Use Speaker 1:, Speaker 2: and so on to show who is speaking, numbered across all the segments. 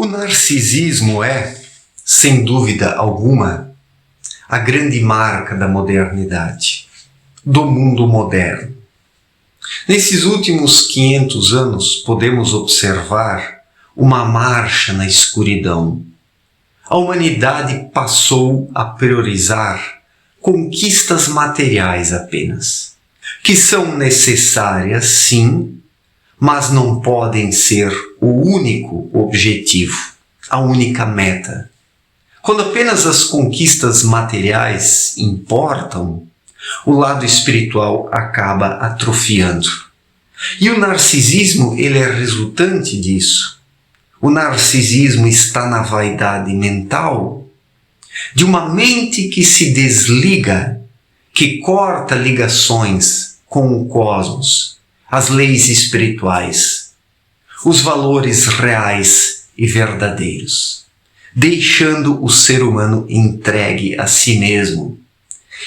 Speaker 1: narcisismo é, sem dúvida alguma, a grande marca da modernidade, do mundo moderno. Nesses últimos 500 anos, podemos observar uma marcha na escuridão. A humanidade passou a priorizar conquistas materiais apenas, que são necessárias, sim, mas não podem ser o único objetivo, a única meta. Quando apenas as conquistas materiais importam, o lado espiritual acaba atrofiando. E o narcisismo, ele é resultante disso. O narcisismo está na vaidade mental de uma mente que se desliga, que corta ligações com o cosmos, as leis espirituais, os valores reais e verdadeiros, deixando o ser humano entregue a si mesmo,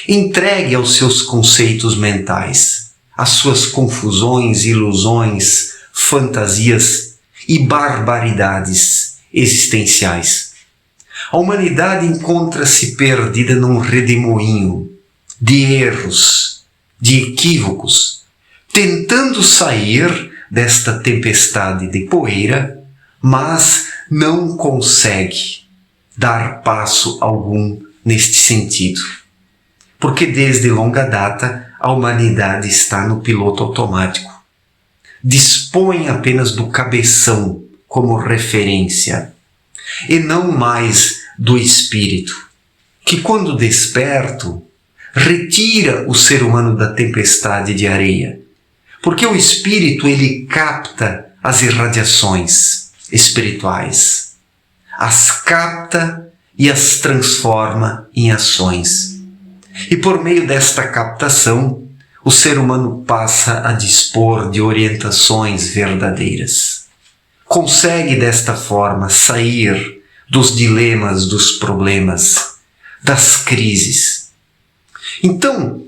Speaker 1: entregue aos seus conceitos mentais, às suas confusões, ilusões, fantasias e barbaridades existenciais. A humanidade encontra-se perdida num redemoinho de erros, de equívocos, tentando sair desta tempestade de poeira, mas não consegue dar passo algum neste sentido. Porque desde longa data a humanidade está no piloto automático. Dispõe apenas do cabeção como referência, e não mais do espírito, que quando desperto, retira o ser humano da tempestade de areia, porque o espírito ele capta as irradiações espirituais, as capta e as transforma em ações. E por meio desta captação, o ser humano passa a dispor de orientações verdadeiras. Consegue desta forma sair dos dilemas, dos problemas, das crises. Então,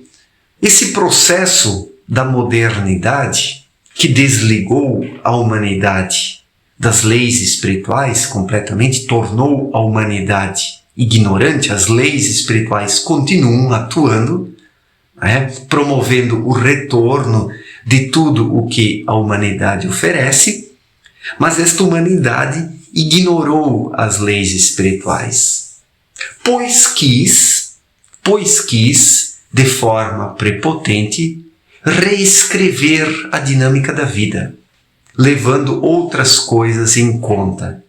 Speaker 1: esse processo da modernidade que desligou a humanidade das leis espirituais completamente, tornou a humanidade ignorante, as leis espirituais continuam atuando, promovendo o retorno de tudo o que a humanidade oferece, mas esta humanidade ignorou as leis espirituais, pois quis, de forma prepotente, reescrever a dinâmica da vida, levando outras coisas em conta,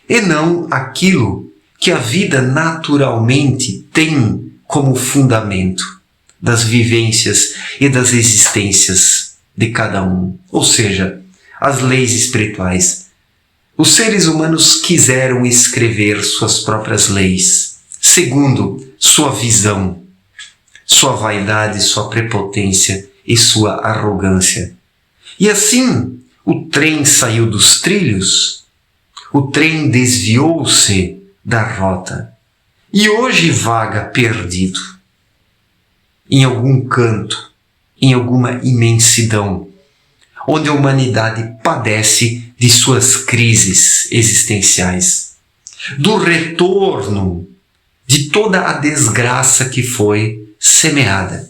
Speaker 1: e não aquilo que a vida naturalmente tem como fundamento das vivências e das existências de cada um, ou seja, as leis espirituais. Os seres humanos quiseram escrever suas próprias leis, segundo sua visão, sua vaidade, sua prepotência e sua arrogância. E assim, o trem saiu dos trilhos, o trem desviou-se da rota e hoje vaga perdido em algum canto, em alguma imensidão, onde a humanidade padece de suas crises existenciais, do retorno de toda a desgraça que foi semeada.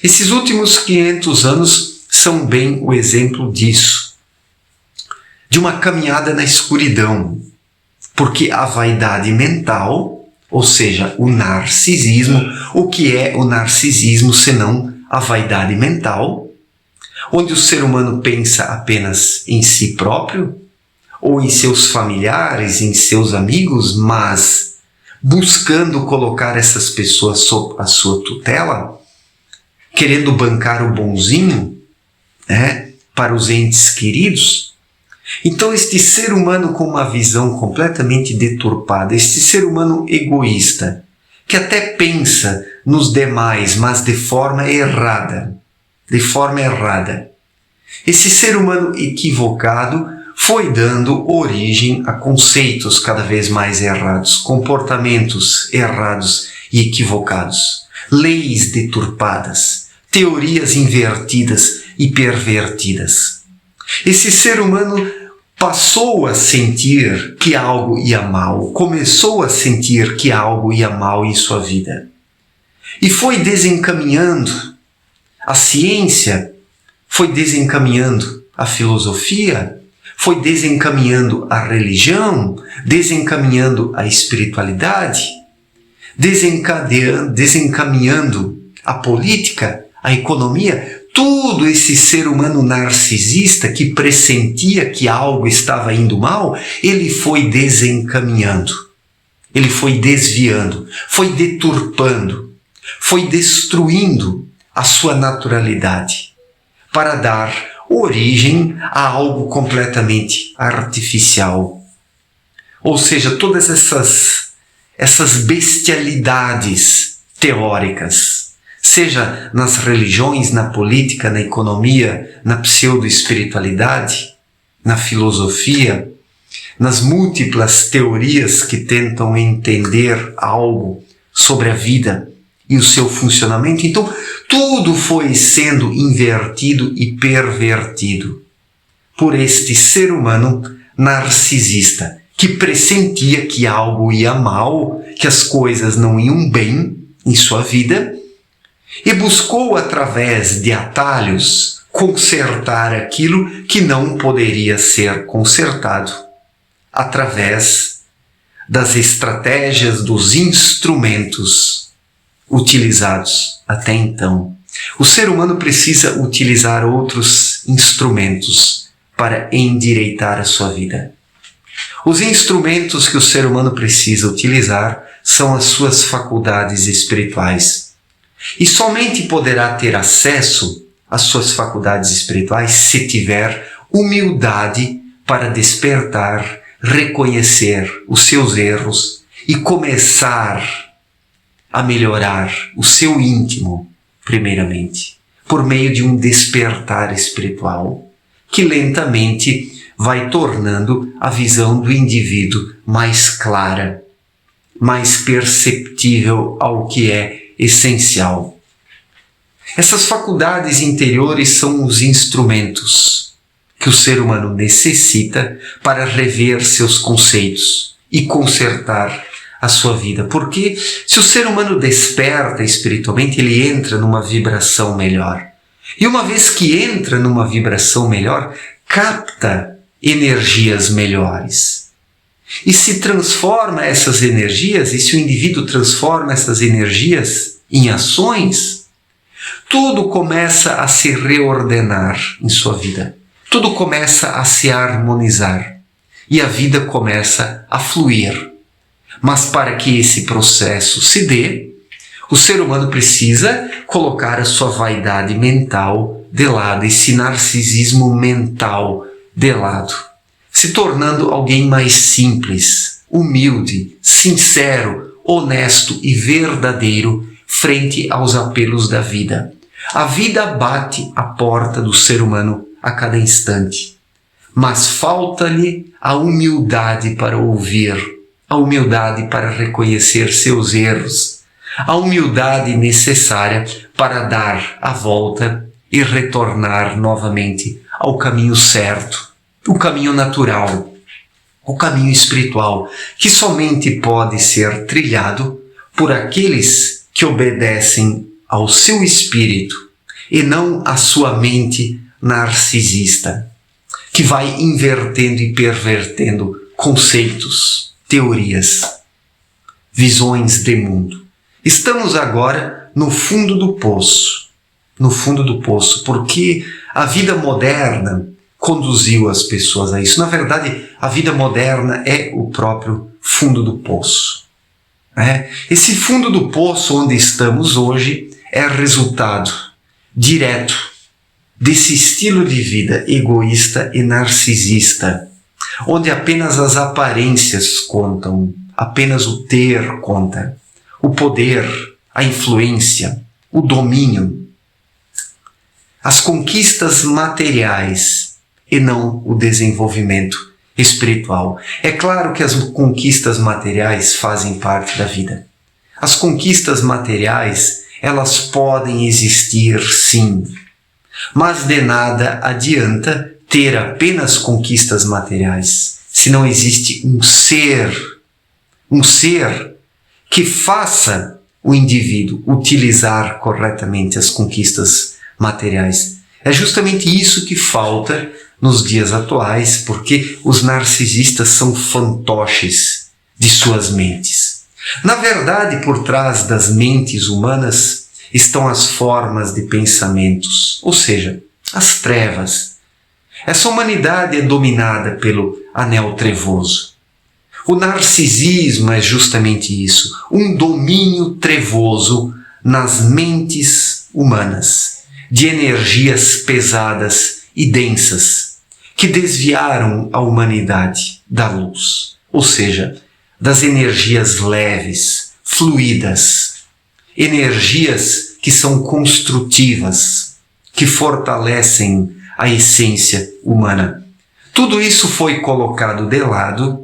Speaker 1: Esses últimos 500 anos são bem o exemplo disso, de uma caminhada na escuridão, porque a vaidade mental, ou seja, o narcisismo, o que é o narcisismo senão a vaidade mental, onde o ser humano pensa apenas em si próprio, ou em seus familiares, em seus amigos, mas buscando colocar essas pessoas sob a sua tutela, querendo bancar o bonzinho, para os entes queridos. Então este ser humano com uma visão completamente deturpada, este ser humano egoísta, que até pensa nos demais, mas de forma errada, esse ser humano equivocado foi dando origem a conceitos cada vez mais errados, comportamentos errados e equivocados, leis deturpadas, teorias invertidas e pervertidas. Esse ser humano passou a sentir que algo ia mal, começou a sentir que algo ia mal em sua vida. E foi desencaminhando a ciência, foi desencaminhando a filosofia, foi desencaminhando a religião, desencaminhando a espiritualidade, desencaminhando a política, a economia. Todo esse ser humano narcisista que pressentia que algo estava indo mal, ele foi desencaminhando, ele foi desviando, foi deturpando, foi destruindo a sua naturalidade para dar origem a algo completamente artificial. Ou seja, todas essas bestialidades teóricas, seja nas religiões, na política, na economia, na pseudo-espiritualidade, na filosofia, nas múltiplas teorias que tentam entender algo sobre a vida e o seu funcionamento. Então, tudo foi sendo invertido e pervertido por este ser humano narcisista, que pressentia que algo ia mal, que as coisas não iam bem em sua vida, e buscou, através de atalhos, consertar aquilo que não poderia ser consertado, através das estratégias, dos instrumentos utilizados até então. O ser humano precisa utilizar outros instrumentos para endireitar a sua vida. Os instrumentos que o ser humano precisa utilizar são as suas faculdades espirituais. E somente poderá ter acesso às suas faculdades espirituais se tiver humildade para despertar, reconhecer os seus erros e começar a melhorar o seu íntimo, primeiramente, por meio de um despertar espiritual, que lentamente vai tornando a visão do indivíduo mais clara, mais perceptível ao que é essencial. Essas faculdades interiores são os instrumentos que o ser humano necessita para rever seus conceitos e consertar a sua vida. Porque se o ser humano desperta espiritualmente, ele entra numa vibração melhor. E uma vez que entra numa vibração melhor, capta energias melhores. E se transforma essas energias, e se o indivíduo transforma essas energias em ações, tudo começa a se reordenar em sua vida. Tudo começa a se harmonizar. E a vida começa a fluir. Mas para que esse processo se dê, o ser humano precisa colocar a sua vaidade mental de lado, esse narcisismo mental de lado, se tornando alguém mais simples, humilde, sincero, honesto e verdadeiro frente aos apelos da vida. A vida bate à porta do ser humano a cada instante, mas falta-lhe a humildade para ouvir, a humildade para reconhecer seus erros, a humildade necessária para dar a volta e retornar novamente ao caminho certo, o caminho natural, o caminho espiritual, que somente pode ser trilhado por aqueles que obedecem ao seu espírito e não à sua mente narcisista, que vai invertendo e pervertendo conceitos, teorias, visões de mundo. Estamos agora no fundo do poço, porque a vida moderna conduziu as pessoas a isso. Na verdade, a vida moderna é o próprio fundo do poço. Esse fundo do poço onde estamos hoje é resultado direto desse estilo de vida egoísta e narcisista, onde apenas as aparências contam, apenas o ter conta, o poder, a influência, o domínio, as conquistas materiais e não o desenvolvimento espiritual. É claro que as conquistas materiais fazem parte da vida. As conquistas materiais, elas podem existir sim, mas de nada adianta ter apenas conquistas materiais, se não existe um ser que faça o indivíduo utilizar corretamente as conquistas materiais. É justamente isso que falta nos dias atuais, porque os narcisistas são fantoches de suas mentes. Na verdade, por trás das mentes humanas estão as formas de pensamentos, ou seja, as trevas. Essa humanidade é dominada pelo anel trevoso. O narcisismo é justamente isso, um domínio trevoso nas mentes humanas, de energias pesadas e densas, que desviaram a humanidade da luz, ou seja, das energias leves, fluidas, energias que são construtivas, que fortalecem a essência humana. Tudo isso foi colocado de lado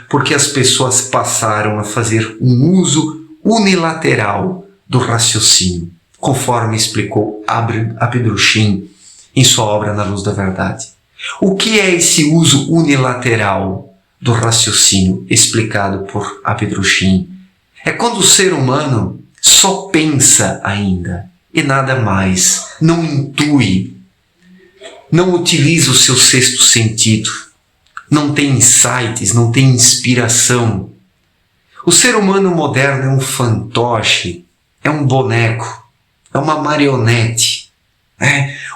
Speaker 1: porque as pessoas passaram a fazer um uso unilateral do raciocínio, conforme explicou Apedruchin em sua obra Na Luz da Verdade. O que é esse uso unilateral do raciocínio explicado por Apedruchin? É quando o ser humano só pensa ainda e nada mais, não intui, não utiliza o seu sexto sentido, não tem insights, não tem inspiração. O ser humano moderno é um fantoche, é um boneco, é uma marionete.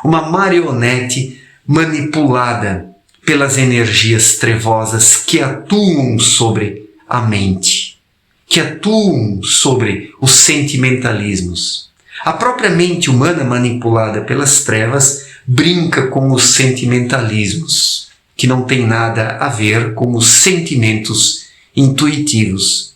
Speaker 1: Uma marionete manipulada pelas energias trevosas que atuam sobre a mente, que atuam sobre os sentimentalismos. A própria mente humana manipulada pelas trevas brinca com os sentimentalismos, que não tem nada a ver com os sentimentos intuitivos.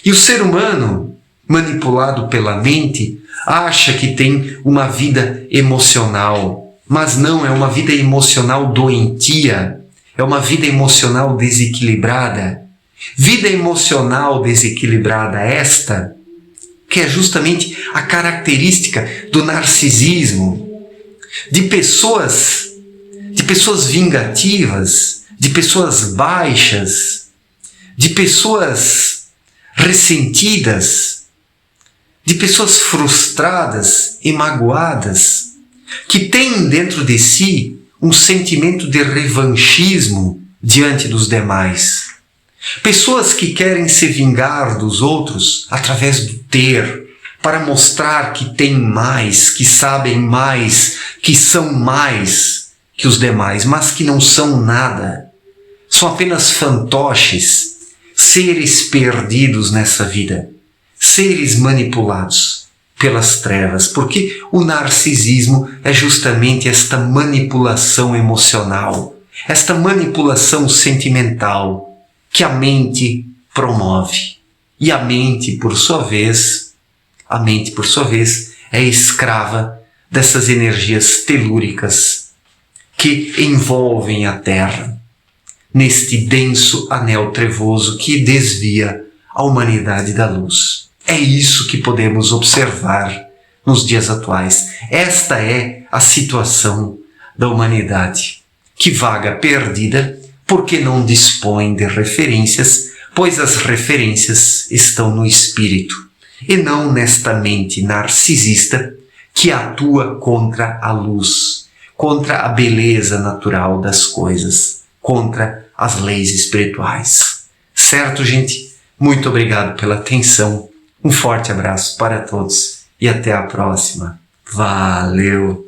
Speaker 1: E o ser humano, manipulado pela mente, acha que tem uma vida emocional, mas não, é uma vida emocional doentia, é uma vida emocional desequilibrada. Vida emocional desequilibrada esta, que é justamente a característica do narcisismo, de pessoas vingativas, de pessoas baixas, de pessoas ressentidas, de pessoas frustradas e magoadas, que têm dentro de si um sentimento de revanchismo diante dos demais. Pessoas que querem se vingar dos outros através do ter, para mostrar que têm mais, que sabem mais, que são mais que os demais, mas que não são nada. São apenas fantoches, seres perdidos nessa vida, seres manipulados pelas trevas, porque o narcisismo é justamente esta manipulação emocional, esta manipulação sentimental que a mente promove. E a mente, por sua vez, é escrava dessas energias telúricas que envolvem a Terra, neste denso anel trevoso que desvia a humanidade da luz. É isso que podemos observar nos dias atuais. Esta é a situação da humanidade, que vaga perdida porque não dispõe de referências, pois as referências estão no espírito e não nesta mente narcisista que atua contra a luz, contra a beleza natural das coisas, contra as leis espirituais. Certo, gente? Muito obrigado pela atenção. Um forte abraço para todos e até a próxima. Valeu!